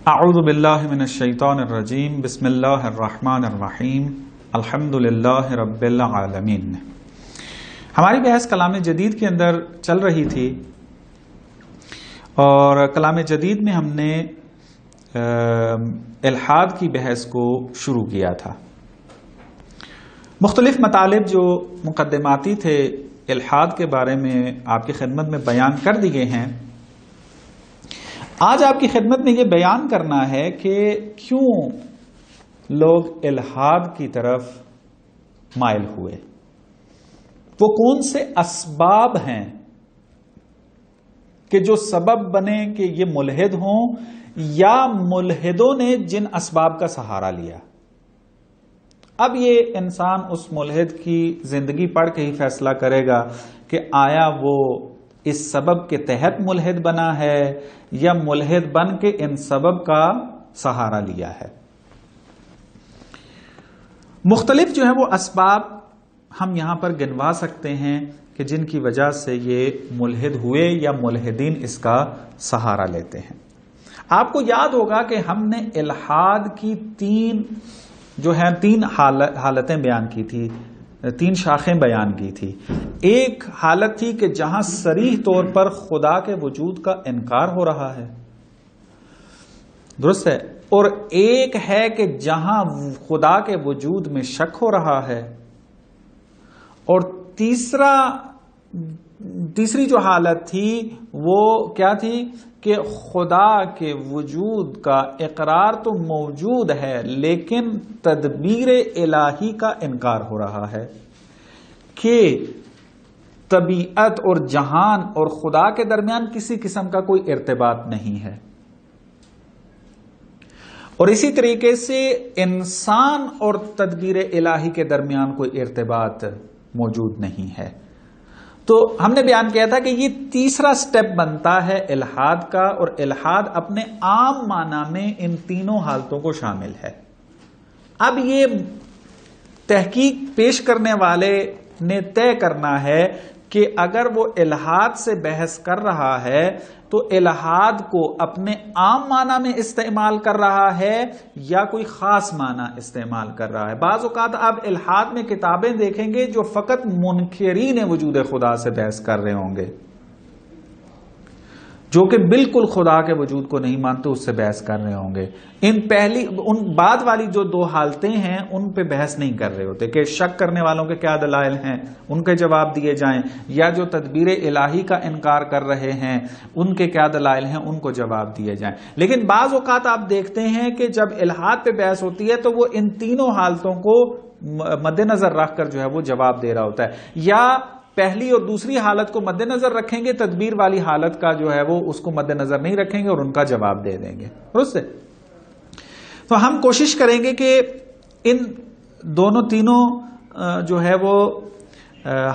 اعوذ باللہ من الشیطان الرجیم بسم اللہ الرحمن الرحیم الحمدللہ رب العالمین۔ ہماری بحث کلام جدید کے اندر چل رہی تھی اور کلام جدید میں ہم نے الحاد کی بحث کو شروع کیا تھا۔ مختلف مطالب جو مقدماتی تھے الحاد کے بارے میں آپ کی خدمت میں بیان کر دیے ہیں۔ آج آپ کی خدمت میں یہ بیان کرنا ہے کہ کیوں لوگ الحاد کی طرف مائل ہوئے، وہ کون سے اسباب ہیں کہ جو سبب بنے کہ یہ ملحد ہوں، یا ملحدوں نے جن اسباب کا سہارا لیا۔ اب یہ انسان اس ملحد کی زندگی پڑھ کے ہی فیصلہ کرے گا کہ آیا وہ اس سبب کے تحت ملحد بنا ہے یا ملحد بن کے ان سبب کا سہارا لیا ہے۔ مختلف جو ہیں وہ اسباب ہم یہاں پر گنوا سکتے ہیں کہ جن کی وجہ سے یہ ملحد ہوئے یا ملحدین اس کا سہارا لیتے ہیں۔ آپ کو یاد ہوگا کہ ہم نے الحاد کی تین حالتیں بیان کی تھی، تین شاخیں بیان کی تھی۔ ایک حالت تھی کہ جہاں صریح طور پر خدا کے وجود کا انکار ہو رہا ہے، درست ہے، اور ایک ہے کہ جہاں خدا کے وجود میں شک ہو رہا ہے، اور تیسری جو حالت تھی وہ کیا تھی کہ خدا کے وجود کا اقرار تو موجود ہے لیکن تدبیر الہی کا انکار ہو رہا ہے کہ طبیعت اور جہان اور خدا کے درمیان کسی قسم کا کوئی ارتباط نہیں ہے، اور اسی طریقے سے انسان اور تدبیر الہی کے درمیان کوئی ارتباط موجود نہیں ہے۔ تو ہم نے بیان کیا تھا کہ یہ تیسرا سٹیپ بنتا ہے الحاد کا، اور الحاد اپنے عام معنی میں ان تینوں حالتوں کو شامل ہے۔ اب یہ تحقیق پیش کرنے والے نے طے کرنا ہے کہ اگر وہ الحاد سے بحث کر رہا ہے تو الحاد کو اپنے عام معنی میں استعمال کر رہا ہے یا کوئی خاص معنی استعمال کر رہا ہے۔ بعض اوقات آپ الحاد میں کتابیں دیکھیں گے جو فقط منکرین وجود خدا سے بحث کر رہے ہوں گے، جو کہ بالکل خدا کے وجود کو نہیں مانتے، اس سے بحث کر رہے ہوں گے۔ ان بعد والی جو دو حالتیں ہیں ان پہ بحث نہیں کر رہے ہوتے کہ شک کرنے والوں کے کیا دلائل ہیں، ان کے جواب دیے جائیں، یا جو تدبیر الہی کا انکار کر رہے ہیں ان کے کیا دلائل ہیں، ان کو جواب دیے جائیں۔ لیکن بعض اوقات آپ دیکھتے ہیں کہ جب الحاد پہ بحث ہوتی ہے تو وہ ان تینوں حالتوں کو مد نظر رکھ کر جو ہے وہ جواب دے رہا ہوتا ہے، یا پہلی اور دوسری حالت کو مد نظر رکھیں گے، تدبیر والی حالت کا جو ہے وہ اس کو مد نظر نہیں رکھیں گے اور ان کا جواب دے دیں گے، درست ہے۔ تو ہم کوشش کریں گے کہ ان تینوں جو ہے وہ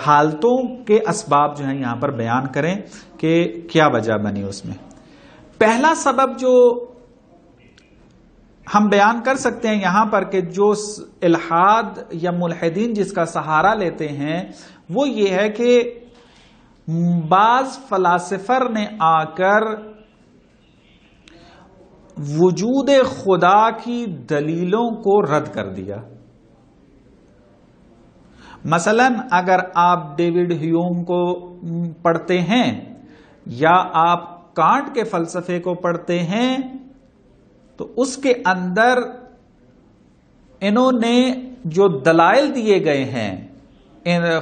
حالتوں کے اسباب جو ہیں یہاں پر بیان کریں کہ کیا وجہ بنی اس میں۔ پہلا سبب جو ہم بیان کر سکتے ہیں یہاں پر کہ جو الحاد یا ملحدین جس کا سہارا لیتے ہیں وہ یہ ہے کہ بعض فلاسفر نے آ کر وجود خدا کی دلیلوں کو رد کر دیا۔ مثلا اگر آپ ڈیوڈ ہیوم کو پڑھتے ہیں یا آپ کانٹ کے فلسفے کو پڑھتے ہیں تو اس کے اندر انہوں نے جو دلائل دیے گئے ہیں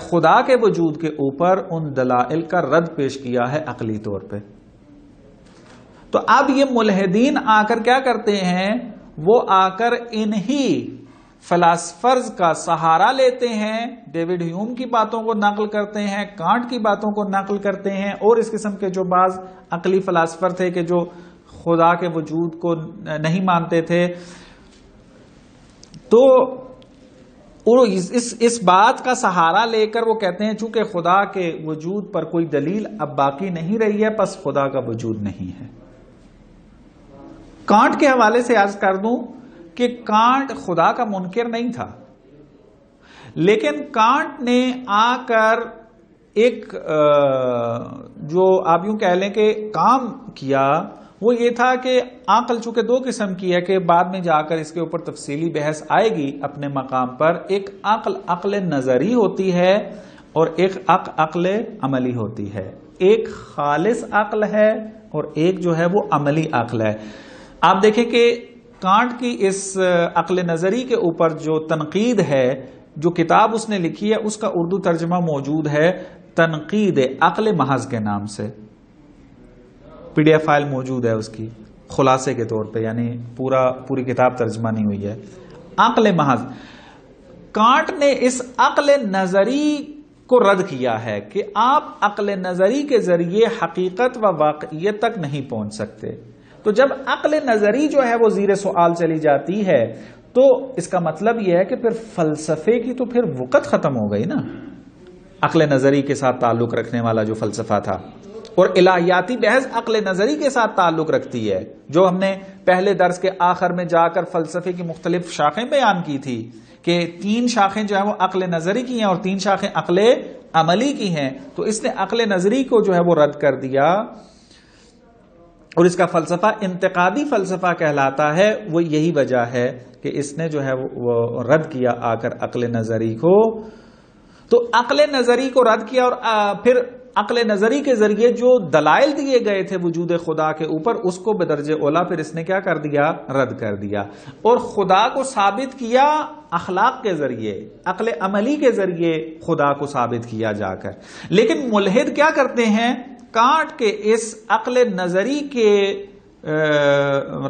خدا کے وجود کے اوپر، ان دلائل کا رد پیش کیا ہے عقلی طور پہ۔ تو اب یہ ملحدین آ کر کیا کرتے ہیں، وہ آ کر انہی فلاسفرز کا سہارا لیتے ہیں، ڈیوڈ ہیوم کی باتوں کو نقل کرتے ہیں، کانٹ کی باتوں کو نقل کرتے ہیں، اور اس قسم کے جو بعض عقلی فلاسفر تھے کہ جو خدا کے وجود کو نہیں مانتے تھے، تو اس بات کا سہارا لے کر وہ کہتے ہیں چونکہ خدا کے وجود پر کوئی دلیل اب باقی نہیں رہی ہے پس خدا کا وجود نہیں ہے۔ کانٹ کے حوالے سے عرض کر دوں کہ کانٹ خدا کا منکر نہیں تھا، لیکن کانٹ نے آ کر ایک جو آپ یوں کہہ لیں کہ کام کیا وہ یہ تھا کہ عقل چونکہ دو قسم کی ہے کہ بعد میں جا کر اس کے اوپر تفصیلی بحث آئے گی اپنے مقام پر. ایک عقل نظری ہوتی ہے اور ایک عقل عملی ہوتی ہے. ایک خالص عقل ہے اور ایک جو ہے وہ عملی عقل ہے. آپ دیکھیں کہ کانٹ کی اس عقل نظری کے اوپر جو تنقید ہے، جو کتاب اس نے لکھی ہے، اس کا اردو ترجمہ موجود ہے تنقید عقل محض کے نام سے. PDF فائل موجود ہے اس کی خلاصے کے طور پہ، یعنی پوری کتاب ترجمہ نہیں ہوئی ہے. عقل محض. کانٹ نے اس عقل نظری کو رد کیا ہے کہ آپ عقل نظری کے ذریعے حقیقت و واقعیت تک نہیں پہنچ سکتے. تو جب عقل نظری جو ہے وہ زیر سوال چلی جاتی ہے تو اس کا مطلب یہ ہے کہ پھر فلسفے کی تو پھر وقت ختم ہو گئی نا. عقل نظری کے ساتھ تعلق رکھنے والا جو فلسفہ تھا، اور الہیاتی بحث عقل نظری کے ساتھ تعلق رکھتی ہے، جو ہم نے پہلے درس کے آخر میں جا کر فلسفے کی مختلف شاخیں بیان کی تھی کہ 3 شاخیں جو ہیں وہ عقل نظری کی ہیں اور 3 شاخیں عقل عملی کی ہیں. تو اس نے عقل نظری کو جو ہے وہ رد کر دیا، اور اس کا فلسفہ انتقادی فلسفہ کہلاتا ہے. وہ یہی وجہ ہے کہ اس نے جو ہے وہ رد کیا آ کر عقل نظری کو. تو عقل نظری کو رد کیا، اور پھر عقل نظری کے ذریعے جو دلائل دیے گئے تھے وجود خدا کے اوپر، اس کو بدرجہ اولا پھر اس نے کیا کر دیا؟ رد کر دیا. اور خدا کو ثابت کیا اخلاق کے ذریعے، عقل عملی کے ذریعے خدا کو ثابت کیا جا کر. لیکن ملحد کیا کرتے ہیں؟ کانٹ کے اس عقل نظری کے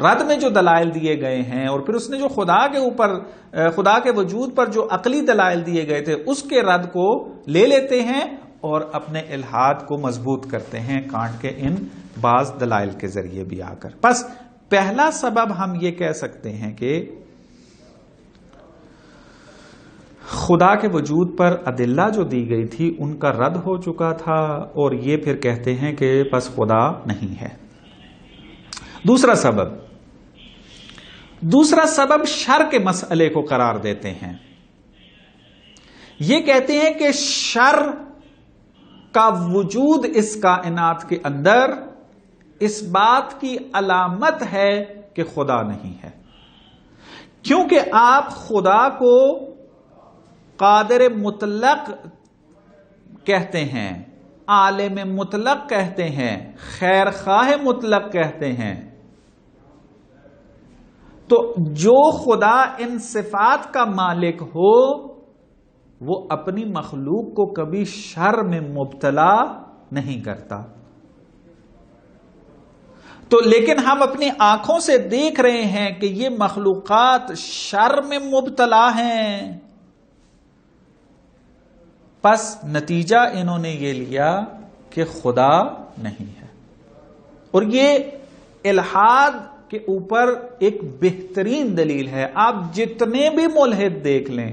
رد میں جو دلائل دیے گئے ہیں، اور پھر اس نے جو خدا کے اوپر، خدا کے وجود پر جو عقلی دلائل دیے گئے تھے، اس کے رد کو لے لیتے ہیں اور اپنے الحاد کو مضبوط کرتے ہیں کانٹ کے ان بعض دلائل کے ذریعے بھی آ کر. بس پہلا سبب ہم یہ کہہ سکتے ہیں کہ خدا کے وجود پر ادلہ جو دی گئی تھی ان کا رد ہو چکا تھا، اور یہ پھر کہتے ہیں کہ بس خدا نہیں ہے. دوسرا سبب شر کے مسئلے کو قرار دیتے ہیں. یہ کہتے ہیں کہ شر کا وجود اس کائنات کے اندر اس بات کی علامت ہے کہ خدا نہیں ہے، کیونکہ آپ خدا کو قادر مطلق کہتے ہیں، عالم مطلق کہتے ہیں، خیر خواہ مطلق کہتے ہیں. تو جو خدا ان صفات کا مالک ہو وہ اپنی مخلوق کو کبھی شر میں مبتلا نہیں کرتا. تو لیکن ہم اپنی آنکھوں سے دیکھ رہے ہیں کہ یہ مخلوقات شر میں مبتلا ہیں. پس نتیجہ انہوں نے یہ لیا کہ خدا نہیں ہے. اور یہ الحاد کے اوپر ایک بہترین دلیل ہے. آپ جتنے بھی ملحد دیکھ لیں،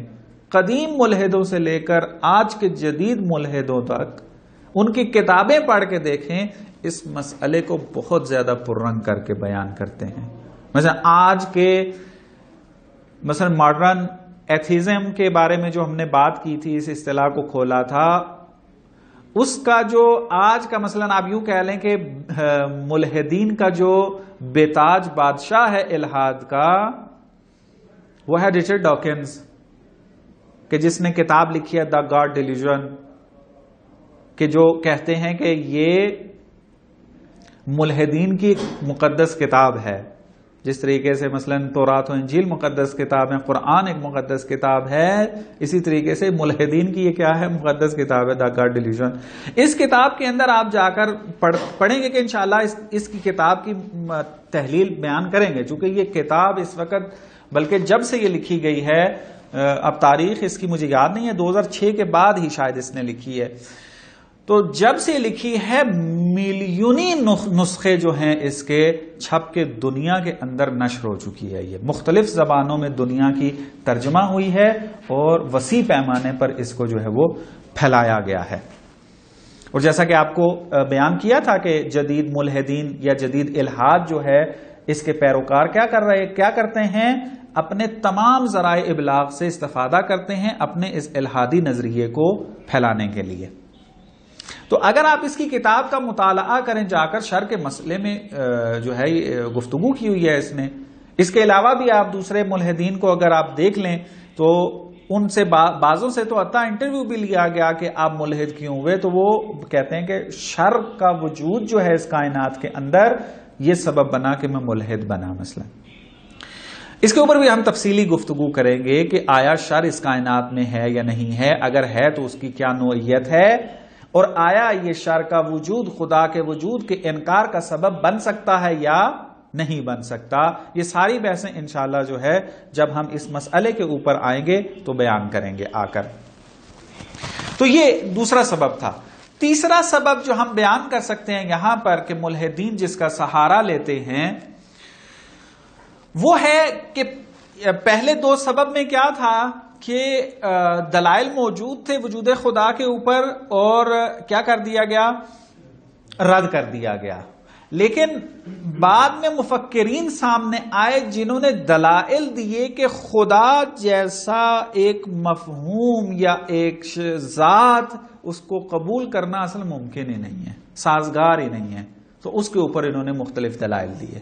قدیم ملحدوں سے لے کر آج کے جدید ملحدوں تک، ان کی کتابیں پڑھ کے دیکھیں، اس مسئلے کو بہت زیادہ پررنگ کر کے بیان کرتے ہیں. مثلا آج کے ماڈرن ایتھیزم کے بارے میں جو ہم نے بات کی تھی، اس اصطلاح کو کھولا تھا، اس کا جو آج کا مثلا آپ یوں کہہ لیں کہ ملحدین کا جو بیتاج بادشاہ ہے الحاد کا، وہ ہے رچرڈ ڈاکنز، کہ جس نے کتاب لکھی ہے دا گاڈ ڈیلیوژن، کہ جو کہتے ہیں کہ یہ ملحدین کی مقدس کتاب ہے. جس طریقے سے مثلا تورات و انجیل مقدس کتاب ہے، قرآن ایک مقدس کتاب ہے، اسی طریقے سے ملحدین کی یہ کیا ہے؟ مقدس کتاب ہے، دا گاڈ ڈیلیوژن. اس کتاب کے اندر آپ جا کر پڑھیں گے کہ انشاءاللہ اس کی کتاب کی تحلیل بیان کریں گے. چونکہ یہ کتاب اس وقت، بلکہ جب سے یہ لکھی گئی ہے، اب تاریخ اس کی مجھے یاد نہیں ہے، 2006 کے بعد ہی شاید اس نے لکھی ہے. تو جب سے لکھی ہے ملینی نسخے جو ہیں اس کے چھپ کے دنیا کے اندر نشر ہو چکی ہے. یہ مختلف زبانوں میں دنیا کی ترجمہ ہوئی ہے اور وسیع پیمانے پر اس کو جو ہے وہ پھیلایا گیا ہے. اور جیسا کہ آپ کو بیان کیا تھا کہ جدید ملحدین یا جدید الحاد جو ہے، اس کے پیروکار کیا کرتے ہیں؟ اپنے تمام ذرائع ابلاغ سے استفادہ کرتے ہیں اپنے اس الحادی نظریے کو پھیلانے کے لیے. تو اگر آپ اس کی کتاب کا مطالعہ کریں جا کر، شر کے مسئلے میں جو ہے گفتگو کی ہوئی ہے اس نے. اس کے علاوہ بھی آپ دوسرے ملحدین کو اگر آپ دیکھ لیں تو ان سے بعضوں سے تو حتیٰ انٹرویو بھی لیا گیا کہ آپ ملحد کیوں ہوئے، تو وہ کہتے ہیں کہ شر کا وجود جو ہے اس کائنات کے اندر یہ سبب بنا کہ میں ملحد بنا. مثلا اس کے اوپر بھی ہم تفصیلی گفتگو کریں گے کہ آیا شر اس کائنات میں ہے یا نہیں ہے، اگر ہے تو اس کی کیا نوعیت ہے، اور آیا یہ شر کا وجود خدا کے وجود کے انکار کا سبب بن سکتا ہے یا نہیں بن سکتا. یہ ساری بحثیں انشاءاللہ جو ہے جب ہم اس مسئلے کے اوپر آئیں گے تو بیان کریں گے آ کر. تو یہ دوسرا سبب تھا. تیسرا سبب جو ہم بیان کر سکتے ہیں یہاں پر کہ ملحدین جس کا سہارا لیتے ہیں وہ ہے کہ پہلے دو سبب میں کیا تھا کہ دلائل موجود تھے وجود خدا کے اوپر اور کیا کر دیا گیا، رد کر دیا گیا. لیکن بعد میں مفکرین سامنے آئے جنہوں نے دلائل دیے کہ خدا جیسا ایک مفہوم یا ایک ذات اس کو قبول کرنا اصل ممکن ہی نہیں ہے، سازگار ہی نہیں ہے. تو اس کے اوپر انہوں نے مختلف دلائل دیے.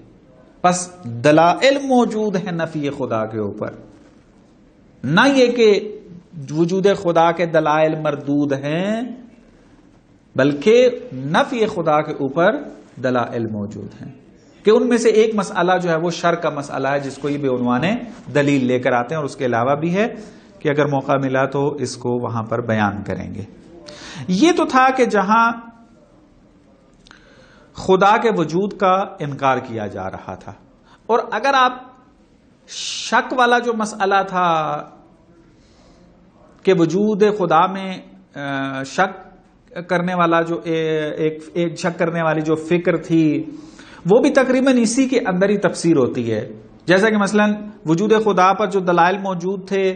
بس دلائل موجود ہیں نفی خدا کے اوپر، نہ یہ کہ وجود خدا کے دلائل مردود ہیں، بلکہ نفی خدا کے اوپر دلائل موجود ہیں. کہ ان میں سے ایک مسئلہ جو ہے وہ شر کا مسئلہ ہے جس کو یہ بے عنوان دلیل لے کر آتے ہیں، اور اس کے علاوہ بھی ہے کہ اگر موقع ملا تو اس کو وہاں پر بیان کریں گے. یہ تو تھا کہ جہاں خدا کے وجود کا انکار کیا جا رہا تھا. اور اگر آپ شک والا جو مسئلہ تھا کہ وجود خدا میں شک کرنے والا جو ایک شک کرنے والی جو فکر تھی وہ بھی تقریباً اسی کے اندر ہی تفسیر ہوتی ہے. جیسا کہ مثلا وجود خدا پر جو دلائل موجود تھے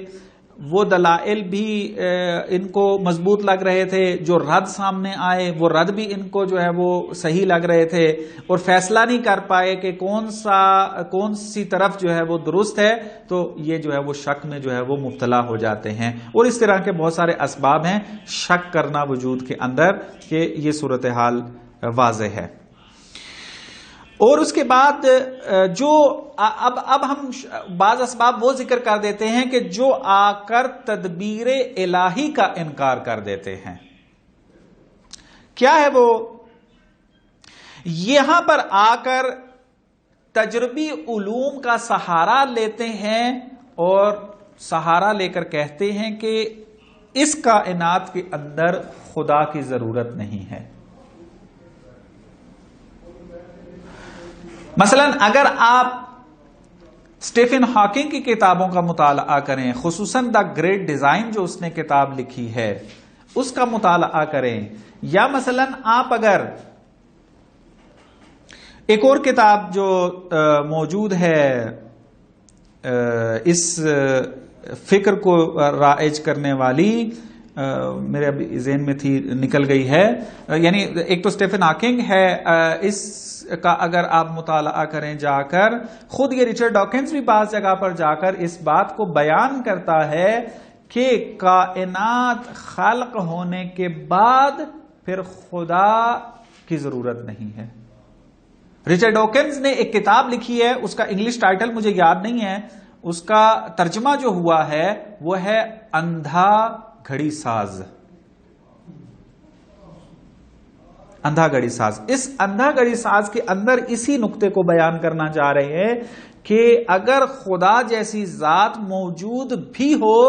وہ دلائل بھی ان کو مضبوط لگ رہے تھے، جو رد سامنے آئے وہ رد بھی ان کو جو ہے وہ صحیح لگ رہے تھے، اور فیصلہ نہیں کر پائے کہ کون سی طرف جو ہے وہ درست ہے، تو یہ جو ہے وہ شک میں جو ہے وہ مبتلا ہو جاتے ہیں. اور اس طرح کے بہت سارے اسباب ہیں شک کرنا وجود کے اندر کہ یہ صورتحال واضح ہے. اور اس کے بعد جو اب ہم بعض اسباب وہ ذکر کر دیتے ہیں کہ جو آ کر تدبیر الہی کا انکار کر دیتے ہیں. کیا ہے وہ؟ یہاں پر آ کر تجربی علوم کا سہارا لیتے ہیں اور سہارا لے کر کہتے ہیں کہ اس کائنات کے اندر خدا کی ضرورت نہیں ہے. مثلا اگر آپ اسٹیفن ہاکنگ کی کتابوں کا مطالعہ کریں، خصوصاً دا گریٹ ڈیزائن جو اس نے کتاب لکھی ہے اس کا مطالعہ کریں، یا مثلا آپ اگر ایک اور کتاب جو موجود ہے اس فکر کو رائج کرنے والی، میرے ابھی ذہن میں تھی نکل گئی ہے، یعنی ایک تو اسٹیفن ہاکنگ ہے، اس کا اگر آپ مطالعہ کریں جا کر، خود یہ رچرڈ ڈاکنز بھی بعض جگہ پر جا کر اس بات کو بیان کرتا ہے کہ کائنات خلق ہونے کے بعد پھر خدا کی ضرورت نہیں ہے. رچرڈ ڈاکنز نے ایک کتاب لکھی ہے، اس کا انگلش ٹائٹل مجھے یاد نہیں ہے، اس کا ترجمہ جو ہوا ہے وہ ہے اندھا گھڑی ساز. اندھا گھڑی ساز. اس اندھا گھڑی ساز کے اندر اسی نقطے کو بیان کرنا چاہ رہے ہیں کہ اگر خدا جیسی ذات موجود بھی ہو،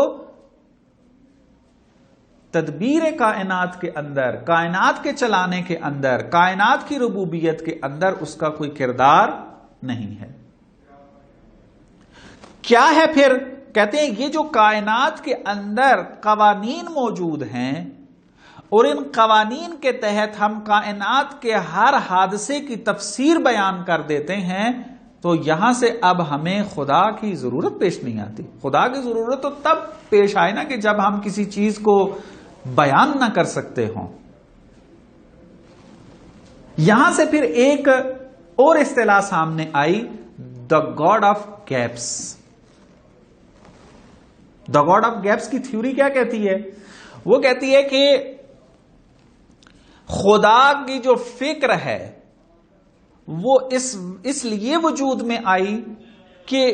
تدبیر کائنات کے اندر، کائنات کے چلانے کے اندر، کائنات کی ربوبیت کے اندر اس کا کوئی کردار نہیں ہے. کیا ہے پھر؟ کہتے ہیں یہ جو کائنات کے اندر قوانین موجود ہیں اور ان قوانین کے تحت ہم کائنات کے ہر حادثے کی تفسیر بیان کر دیتے ہیں، تو یہاں سے اب ہمیں خدا کی ضرورت پیش نہیں آتی. خدا کی ضرورت تو تب پیش آئے نا کہ جب ہم کسی چیز کو بیان نہ کر سکتے ہوں. یہاں سے پھر ایک اور اصطلاح سامنے آئی، the God of gaps. The God of gaps کی تھیوری کیا کہتی ہے؟ وہ کہتی ہے کہ خدا کی جو فکر ہے وہ اس لیے وجود میں آئی کہ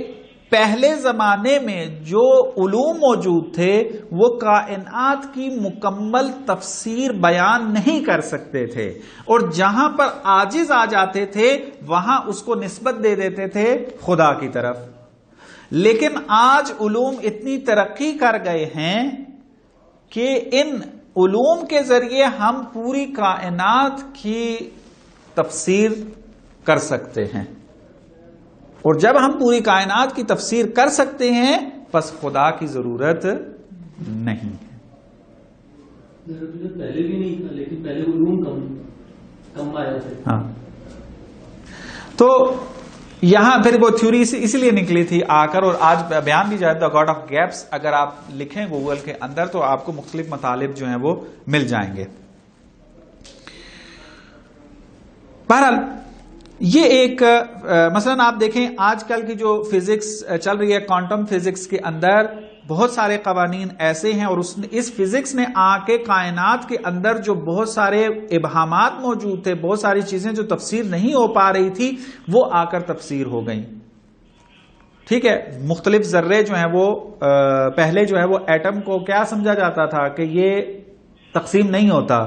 پہلے زمانے میں جو علوم موجود تھے وہ کائنات کی مکمل تفسیر بیان نہیں کر سکتے تھے، اور جہاں پر عاجز آ جاتے تھے وہاں اس کو نسبت دے دیتے تھے خدا کی طرف۔ لیکن آج علوم اتنی ترقی کر گئے ہیں کہ ان علوم کے ذریعے ہم پوری کائنات کی تفسیر کر سکتے ہیں، اور جب ہم پوری کائنات کی تفسیر کر سکتے ہیں پس خدا کی ضرورت نہیں ہے۔ پہلے بھی نہیں تھا، لیکن پہلے علوم کم آیا تھے۔ ہاں، تو یہاں پھر وہ تھیوری اسی لیے نکلی تھی آ کر، اور آج بیان بھی جائے دا گاڈ آف گیپس اگر آپ لکھیں گوگل کے اندر تو آپ کو مختلف مطالب جو ہیں وہ مل جائیں گے۔ بہرحال یہ ایک مثلا آپ دیکھیں آج کل کی جو فزکس چل رہی ہے، کوانٹم فزکس کے اندر بہت سارے قوانین ایسے ہیں، اور اس فزکس نے آ کے کائنات کے اندر جو بہت سارے ابہامات موجود تھے، بہت ساری چیزیں جو تفسیر نہیں ہو پا رہی تھی وہ آ کر تفسیر ہو گئیں۔ ٹھیک ہے، مختلف ذرے جو ہیں وہ پہلے جو ہے وہ ایٹم کو کیا سمجھا جاتا تھا کہ یہ تقسیم نہیں ہوتا،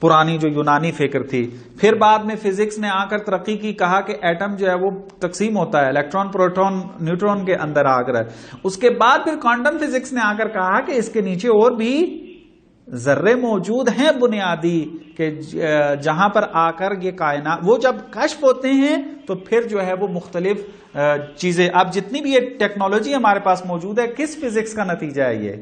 پرانی جو یونانی فکر تھی۔ پھر بعد میں فزکس نے آ کر ترقی کی، کہا کہ ایٹم جو ہے وہ تقسیم ہوتا ہے، الیکٹران پروٹون نیوٹرون کے اندر آ کر۔ اس کے بعد پھر کوانٹم فزکس نے آ کر کہا کہ اس کے نیچے اور بھی ذرے موجود ہیں بنیادی، کہ جہاں پر آ کر یہ کائنات وہ جب کشف ہوتے ہیں تو پھر جو ہے وہ مختلف چیزیں، اب جتنی بھی یہ ٹیکنالوجی ہمارے پاس موجود ہے کس فزکس کا نتیجہ ہے؟ یہ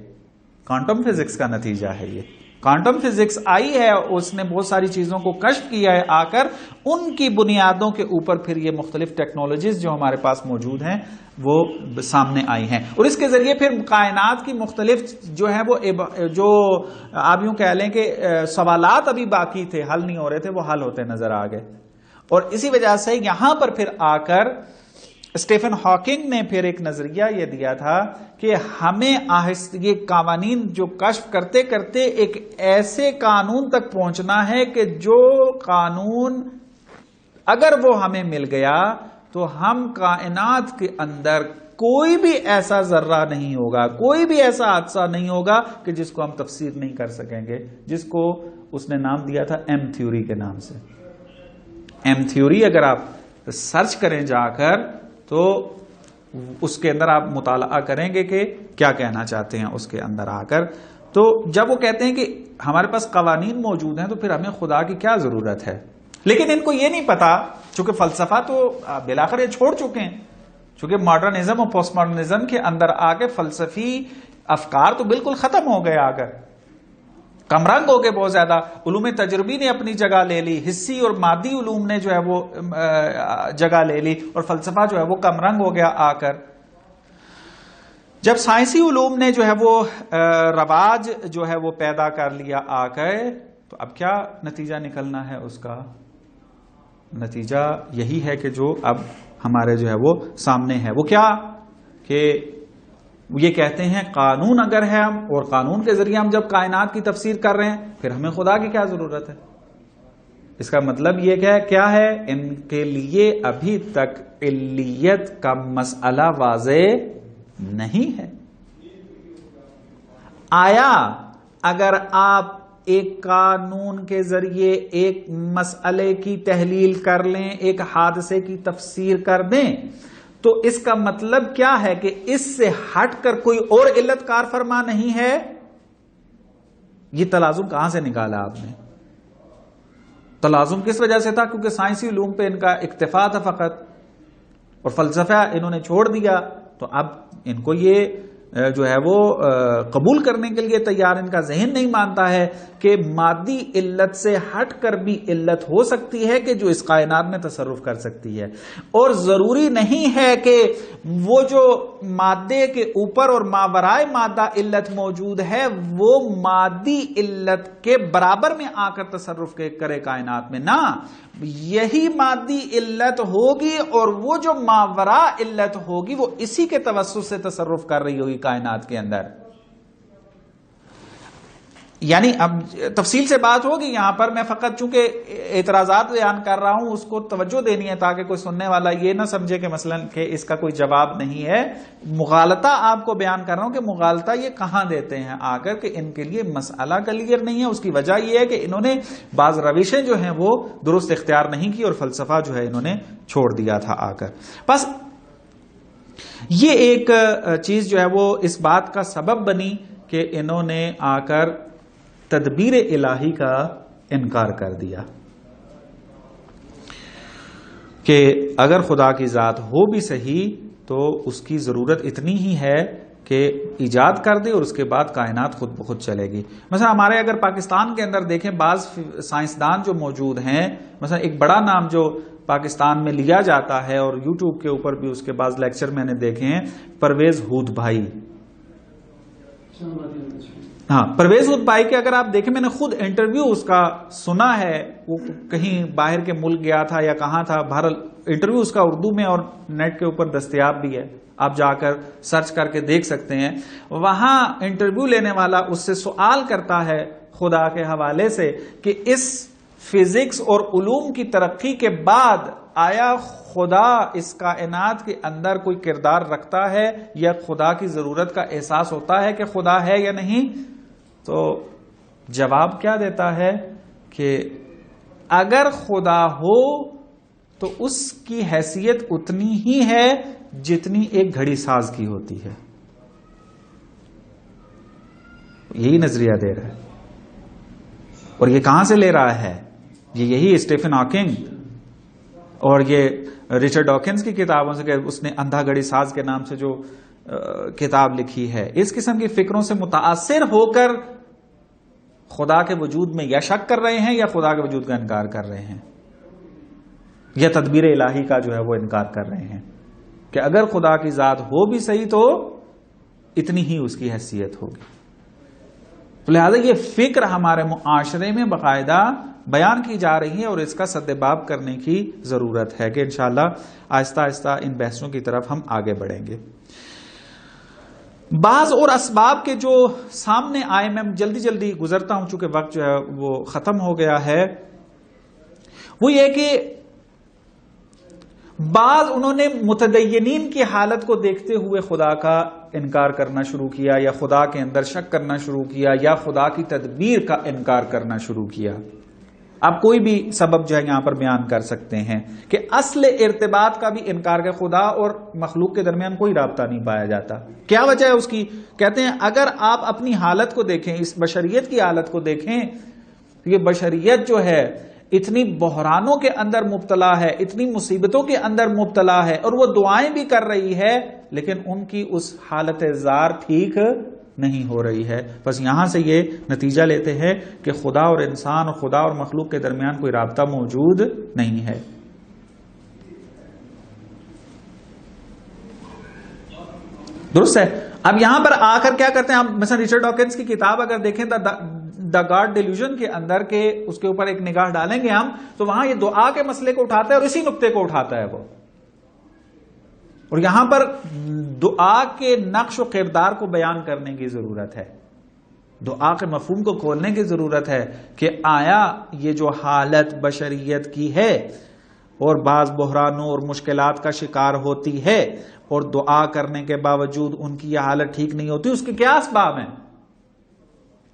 کوانٹم فزکس کا نتیجہ ہے۔ یہ کوانٹم فزکس آئی ہے، اس نے بہت ساری چیزوں کو کشف کیا ہے آ کر، ان کی بنیادوں کے اوپر پھر یہ مختلف ٹیکنالوجیز جو ہمارے پاس موجود ہیں وہ سامنے آئی ہیں، اور اس کے ذریعے پھر کائنات کی مختلف جو ہے وہ جو آپ یوں کہہ لیں کہ سوالات ابھی باقی تھے، حل نہیں ہو رہے تھے، وہ حل ہوتے نظر آ گئے۔ اور اسی وجہ سے یہاں پر پھر آ کر اسٹیفن ہاکنگ نے پھر ایک نظریہ یہ دیا تھا کہ ہمیں یہ قوانین جو کشف کرتے کرتے ایک ایسے قانون تک پہنچنا ہے کہ جو قانون اگر وہ ہمیں مل گیا تو ہم کائنات کے اندر کوئی بھی ایسا ذرہ نہیں ہوگا، کوئی بھی ایسا حادثہ نہیں ہوگا کہ جس کو ہم تفسیر نہیں کر سکیں گے، جس کو اس نے نام دیا تھا ایم تھیوری کے نام سے۔ ایم تھیوری اگر آپ سرچ کریں جا کر تو اس کے اندر آپ مطالعہ کریں گے کہ کیا کہنا چاہتے ہیں اس کے اندر آ کر۔ تو جب وہ کہتے ہیں کہ ہمارے پاس قوانین موجود ہیں تو پھر ہمیں خدا کی کیا ضرورت ہے، لیکن ان کو یہ نہیں پتا، چونکہ فلسفہ تو بالآخر یہ چھوڑ چکے ہیں، چونکہ ماڈرنزم اور پوسٹ ماڈرنزم کے اندر آ کے فلسفی افکار تو بالکل ختم ہو گئے، آ کر کم رنگ ہو گئے بہت زیادہ۔ علوم تجربی نے اپنی جگہ لے لی، حسی اور مادی علوم نے جو ہے وہ جگہ لے لی، اور فلسفہ جو ہے وہ کم رنگ ہو گیا آ کر۔ جب سائنسی علوم نے جو ہے وہ رواج جو ہے وہ پیدا کر لیا آ کر، تو اب کیا نتیجہ نکلنا ہے اس کا؟ نتیجہ یہی ہے کہ جو اب ہمارے جو ہے وہ سامنے ہے، وہ کیا کہ یہ کہتے ہیں قانون اگر ہے ہم، اور قانون کے ذریعے ہم جب کائنات کی تفسیر کر رہے ہیں پھر ہمیں خدا کی کیا ضرورت ہے؟ اس کا مطلب یہ کیا ہے؟ ان کے لیے ابھی تک علیت کا مسئلہ واضح نہیں ہے۔ آیا اگر آپ ایک قانون کے ذریعے ایک مسئلے کی تحلیل کر لیں، ایک حادثے کی تفسیر کر دیں، تو اس کا مطلب کیا ہے کہ اس سے ہٹ کر کوئی اور علت کار فرما نہیں ہے؟ یہ تلازم کہاں سے نکالا آپ نے؟ تلازم کس وجہ سے تھا؟ کیونکہ سائنسی علوم پہ ان کا اکتفا تھا فقط، اور فلسفہ انہوں نے چھوڑ دیا، تو اب ان کو یہ جو ہے وہ قبول کرنے کے لیے تیار، ان کا ذہن نہیں مانتا ہے کہ مادی علت سے ہٹ کر بھی علت ہو سکتی ہے کہ جو اس کائنات میں تصرف کر سکتی ہے، اور ضروری نہیں ہے کہ وہ جو مادے کے اوپر اور ماورائے مادہ علت موجود ہے وہ مادی علت کے برابر میں آ کر تصرف کرے کائنات میں، نہ یہی مادی علت ہوگی اور وہ جو ماورا علت ہوگی وہ اسی کے توسط سے تصرف کر رہی ہوگی کائنات کے اندر۔ یعنی اب تفصیل سے بات ہوگی یہاں پر، میں فقط چونکہ اعتراضات بیان کر رہا ہوں اس کو توجہ دینی ہے تاکہ کوئی سننے والا یہ نہ سمجھے کہ مثلا کہ اس کا کوئی جواب نہیں ہے. مغالطہ آپ کو بیان کر رہا ہوں کہ مغالطہ یہ کہاں دیتے ہیں آ کر کہ ان کے لیے مسئلہ کلیئر نہیں ہے. اس کی وجہ یہ ہے کہ انہوں نے بعض روشیں جو ہیں وہ درست اختیار نہیں کی اور فلسفہ جو ہے انہوں نے چھوڑ دیا تھا آ کر. بس یہ ایک چیز جو ہے وہ اس بات کا سبب بنی کہ انہوں نے آ کر تدبیر الہی کا انکار کر دیا کہ اگر خدا کی ذات ہو بھی صحیح تو اس کی ضرورت اتنی ہی ہے کہ ایجاد کر دے اور اس کے بعد کائنات خود بخود چلے گی. مثلا ہمارے اگر پاکستان کے اندر دیکھیں بعض سائنسدان جو موجود ہیں، مثلا ایک بڑا نام جو پاکستان میں لیا جاتا ہے اور یوٹیوب کے اوپر بھی اس کے بعض لیکچر میں نے دیکھے ہیں، پرویز ہود بھائی. ہاں، پرویز ہود بھائی کے اگر آپ دیکھیں، میں نے خود انٹرویو اس کا سنا ہے، وہ کہیں باہر کے ملک گیا تھا یا کہاں تھا، بہرحال انٹرویو اس کا اردو میں اور نیٹ کے اوپر دستیاب بھی ہے، آپ جا کر سرچ کر کے دیکھ سکتے ہیں. وہاں انٹرویو لینے والا اس سے سوال کرتا ہے خدا کے حوالے سے کہ اس فزکس اور علوم کی ترقی کے بعد آیا خدا اس کائنات کے اندر کوئی کردار رکھتا ہے یا خدا کی ضرورت کا احساس ہوتا ہے کہ خدا ہے یا نہیں؟ تو جواب کیا دیتا ہے کہ اگر خدا ہو تو اس کی حیثیت اتنی ہی ہے جتنی ایک گھڑی ساز کی ہوتی ہے. یہی نظریہ دے رہا ہے. اور یہ کہاں سے لے رہا ہے؟ یہی اسٹیفن ہاکنگ اور یہ رچرڈ ڈاکنز کی کتابوں سے، کہ اس نے اندھا گھڑی ساز کے نام سے جو کتاب لکھی ہے، اس قسم کی فکروں سے متاثر ہو کر خدا کے وجود میں یا شک کر رہے ہیں یا خدا کے وجود کا انکار کر رہے ہیں، یا تدبیر الہی کا جو ہے وہ انکار کر رہے ہیں کہ اگر خدا کی ذات ہو بھی صحیح تو اتنی ہی اس کی حیثیت ہوگی. لہذا یہ فکر ہمارے معاشرے میں باقاعدہ بیان کی جا رہی ہے اور اس کا سدباب کرنے کی ضرورت ہے کہ انشاءاللہ آہستہ آہستہ ان بحثوں کی طرف ہم آگے بڑھیں گے. بعض اور اسباب کے جو سامنے آئے، میں جلدی گزرتا ہوں چونکہ وقت جو ہے وہ ختم ہو گیا ہے، وہ یہ کہ بعض انہوں نے متدینین کی حالت کو دیکھتے ہوئے خدا کا انکار کرنا شروع کیا یا خدا کے اندر شک کرنا شروع کیا یا خدا کی تدبیر کا انکار کرنا شروع کیا. آپ کوئی بھی سبب جو ہے یہاں پر بیان کر سکتے ہیں کہ اصل ارتباط کا بھی انکار کہ خدا اور مخلوق کے درمیان کوئی رابطہ نہیں پایا جاتا. کیا وجہ ہے اس کی؟ کہتے ہیں اگر آپ اپنی حالت کو دیکھیں، اس بشریت کی حالت کو دیکھیں، یہ بشریت جو ہے اتنی بحرانوں کے اندر مبتلا ہے، اتنی مصیبتوں کے اندر مبتلا ہے، اور وہ دعائیں بھی کر رہی ہے لیکن ان کی اس حالت زار ٹھیک نہیں ہو رہی ہے. بس یہاں سے یہ نتیجہ لیتے ہیں کہ خدا اور انسان اور خدا اور مخلوق کے درمیان کوئی رابطہ موجود نہیں ہے. درست ہے. اب یہاں پر آ کر کیا کرتے ہیں ہم، مثلا رچرڈ ڈاکنز کی کتاب اگر دیکھیں دا گاڈ ڈیلیوژن کے اندر کے اس کے اوپر ایک نگاہ ڈالیں گے ہم، تو وہاں یہ دعا کے مسئلے کو اٹھاتا ہے اور اسی نقطے کو اٹھاتا ہے وہ. اور یہاں پر دعا کے نقش و کردار کو بیان کرنے کی ضرورت ہے، دعا کے مفہوم کو کھولنے کی ضرورت ہے کہ آیا یہ جو حالت بشریت کی ہے اور بعض بحرانوں اور مشکلات کا شکار ہوتی ہے اور دعا کرنے کے باوجود ان کی یہ حالت ٹھیک نہیں ہوتی، اس کے کیا اسباب ہیں؟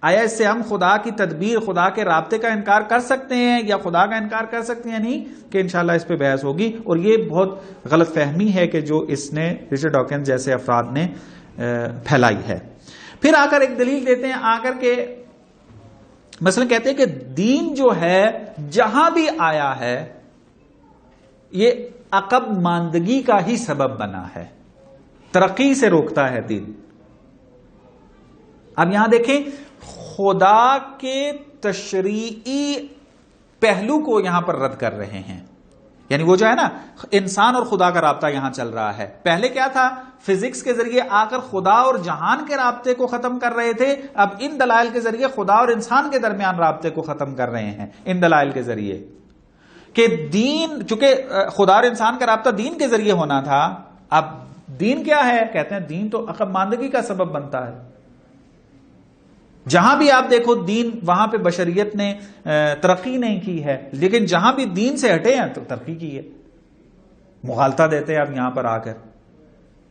آیا اس سے ہم خدا کی تدبیر، خدا کے رابطے کا انکار کر سکتے ہیں یا خدا کا انکار کر سکتے ہیں؟ نہیں، کہ انشاءاللہ اس پہ بحث ہوگی. اور یہ بہت غلط فہمی ہے کہ جو اس نے رچرڈ ڈاکنز جیسے افراد نے پھیلائی ہے. پھر آ کر ایک دلیل دیتے ہیں آ کر کے مثلا کہتے ہیں کہ دین جو ہے جہاں بھی آیا ہے یہ عقب ماندگی کا ہی سبب بنا ہے، ترقی سے روکتا ہے دین. اب یہاں دیکھیں خدا کے تشریعی پہلو کو یہاں پر رد کر رہے ہیں، یعنی وہ جو ہے نا انسان اور خدا کا رابطہ یہاں چل رہا ہے. پہلے کیا تھا؟ فزکس کے ذریعے آ کر خدا اور جہان کے رابطے کو ختم کر رہے تھے. اب ان دلائل کے ذریعے خدا اور انسان کے درمیان رابطے کو ختم کر رہے ہیں، ان دلائل کے ذریعے کہ دین، چونکہ خدا اور انسان کا رابطہ دین کے ذریعے ہونا تھا. اب دین کیا ہے؟ کہتے ہیں دین تو عقب ماندگی کا سبب بنتا ہے. جہاں بھی آپ دیکھو دین، وہاں پہ بشریت نے ترقی نہیں کی ہے، لیکن جہاں بھی دین سے ہٹے ہیں تو ترقی کی ہے. مغالطہ دیتے ہیں آپ یہاں پر آ کر.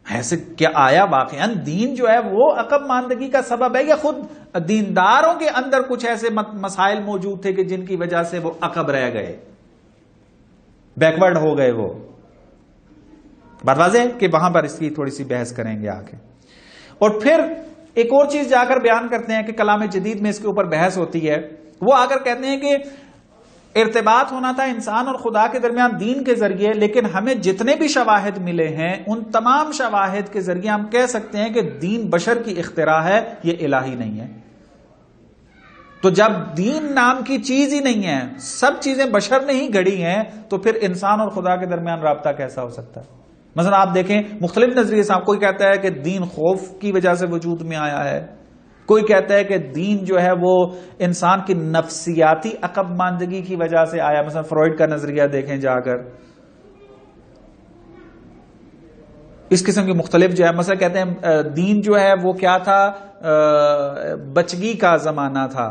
ایسے کیا آیا واقعاً دین جو ہے وہ عقب ماندگی کا سبب ہے، یا خود دینداروں کے اندر کچھ ایسے مسائل موجود تھے کہ جن کی وجہ سے وہ عقب رہ گئے، بیکورڈ ہو گئے؟ وہ بات واضح ہے کہ وہاں پر اس کی تھوڑی سی بحث کریں گے آگے. اور پھر ایک اور چیز جا کر بیان کرتے ہیں کہ کلام جدید میں اس کے اوپر بحث ہوتی ہے. وہ آ کر کہتے ہیں کہ ارتباط ہونا تھا انسان اور خدا کے درمیان دین کے ذریعے، لیکن ہمیں جتنے بھی شواہد ملے ہیں ان تمام شواہد کے ذریعے ہم کہہ سکتے ہیں کہ دین بشر کی اختراع ہے، یہ الہی نہیں ہے. تو جب دین نام کی چیز ہی نہیں ہے، سب چیزیں بشر نے ہی گھڑی ہیں، تو پھر انسان اور خدا کے درمیان رابطہ کیسا ہو سکتا ہے؟ مثلا آپ دیکھیں مختلف نظریے سے، کوئی کہتا ہے کہ دین خوف کی وجہ سے وجود میں آیا ہے، کوئی کہتا ہے کہ دین جو ہے وہ انسان کی نفسیاتی عقب ماندگی کی وجہ سے آیا. مثلا فروئڈ کا نظریہ دیکھیں جا کر، اس قسم کے مختلف جو ہے، مثلا کہتے ہیں دین جو ہے وہ کیا تھا، بچگی کا زمانہ تھا،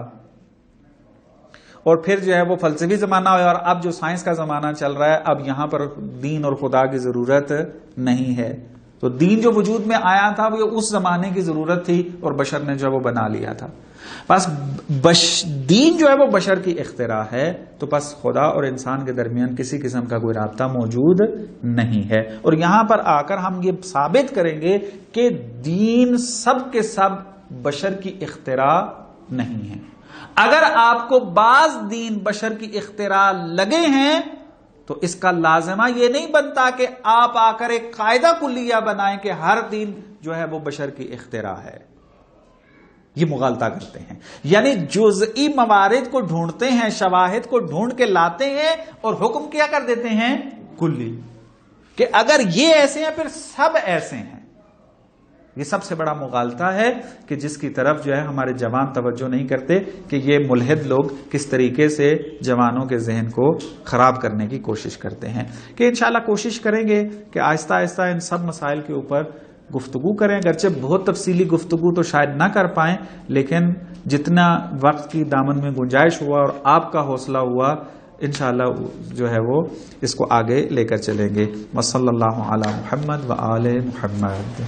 اور پھر جو ہے وہ فلسفی زمانہ ہوا، اور اب جو سائنس کا زمانہ چل رہا ہے، اب یہاں پر دین اور خدا کی ضرورت نہیں ہے. تو دین جو وجود میں آیا تھا وہ اس زمانے کی ضرورت تھی اور بشر نے جو وہ بنا لیا تھا. بس دین جو ہے وہ بشر کی اختراع ہے، تو بس خدا اور انسان کے درمیان کسی قسم کا کوئی رابطہ موجود نہیں ہے. اور یہاں پر آ کر ہم یہ ثابت کریں گے کہ دین سب کے سب بشر کی اختراع نہیں ہے. اگر آپ کو بعض دین بشر کی اختراع لگے ہیں تو اس کا لازمہ یہ نہیں بنتا کہ آپ آ کر ایک قاعدہ کلیہ بنائیں کہ ہر دین جو ہے وہ بشر کی اختراع ہے. یہ مغالطہ کرتے ہیں، یعنی جزئی موارد کو ڈھونڈتے ہیں، شواہد کو ڈھونڈ کے لاتے ہیں اور حکم کیا کر دیتے ہیں کلی، کہ اگر یہ ایسے ہیں پھر سب ایسے ہیں. یہ سب سے بڑا مغالطہ ہے کہ جس کی طرف جو ہے ہمارے جوان توجہ نہیں کرتے، کہ یہ ملحد لوگ کس طریقے سے جوانوں کے ذہن کو خراب کرنے کی کوشش کرتے ہیں. کہ انشاءاللہ کوشش کریں گے کہ آہستہ آہستہ ان سب مسائل کے اوپر گفتگو کریں. اگرچہ بہت تفصیلی گفتگو تو شاید نہ کر پائیں، لیکن جتنا وقت کی دامن میں گنجائش ہوا اور آپ کا حوصلہ ہوا، انشاءاللہ جو ہے وہ اس کو آگے لے کر چلیں گے. وصلی اللہ علی محمد و آل محمد.